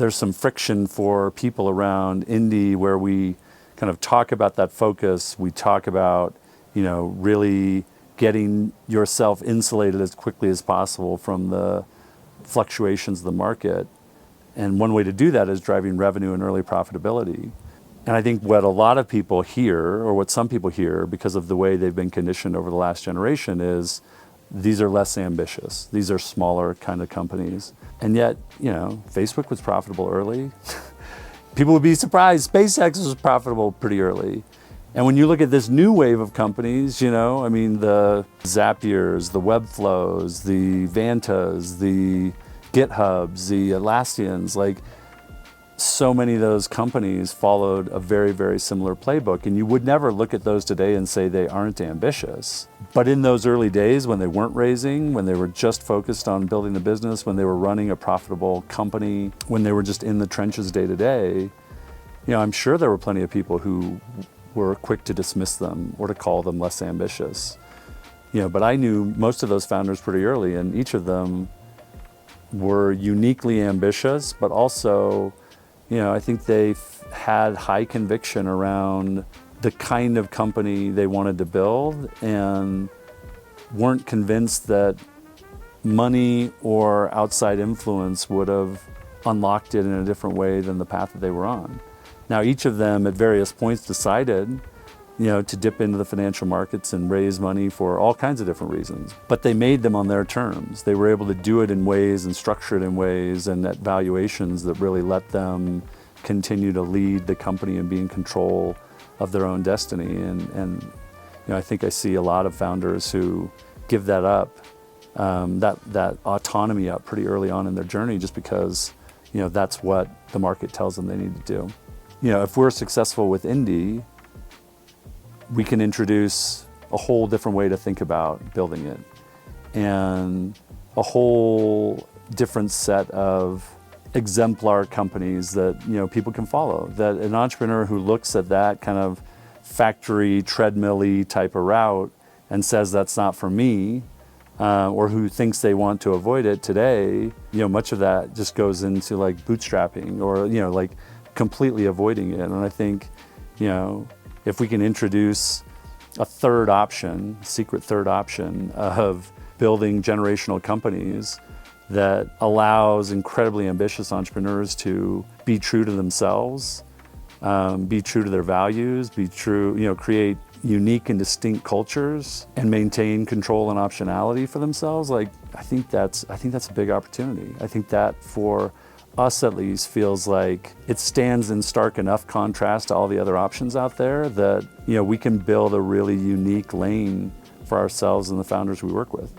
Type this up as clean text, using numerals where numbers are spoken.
there's some friction for people around indie where we kind of talk about that focus. We talk about, really getting yourself insulated as quickly as possible from the fluctuations of the market. And one way to do that is driving revenue and early profitability. And I think what a lot of people hear, or what some people hear because of the way they've been conditioned over the last generation, is these are less ambitious. These are smaller kind of companies. And yet, Facebook was profitable early. People would be surprised. SpaceX was profitable pretty early. And when you look at this new wave of companies, the Zapiers, the Webflows, the Vantas, the GitHubs, the Atlassians, so many of those companies followed a very, very similar playbook. And you would never look at those today and say they aren't ambitious. But in those early days when they weren't raising, when they were just focused on building the business, when they were running a profitable company, when they were just in the trenches day to day, I'm sure there were plenty of people who were quick to dismiss them or to call them less ambitious. But I knew most of those founders pretty early, and each of them were uniquely ambitious, but also I think they had high conviction around the kind of company they wanted to build and weren't convinced that money or outside influence would have unlocked it in a different way than the path that they were on. Now, each of them at various points decided, to dip into the financial markets and raise money for all kinds of different reasons. But they made them on their terms. They were able to do it in ways and structure it in ways and at valuations that really let them continue to lead the company and be in control of their own destiny. And I think I see a lot of founders who give that up, that autonomy up pretty early on in their journey just because, that's what the market tells them they need to do. If we're successful with indie, we can introduce a whole different way to think about building it and a whole different set of exemplar companies that people can follow. That an entrepreneur who looks at that kind of factory treadmill-y type of route and says that's not for me, or who thinks they want to avoid it today, much of that just goes into bootstrapping or completely avoiding it. And I think if we can introduce a secret third option of building generational companies that allows incredibly ambitious entrepreneurs to be true to themselves, be true to their values, create unique and distinct cultures and maintain control and optionality for themselves. I think that's a big opportunity. I think that for us at least feels like it stands in stark enough contrast to all the other options out there that we can build a really unique lane for ourselves and the founders we work with.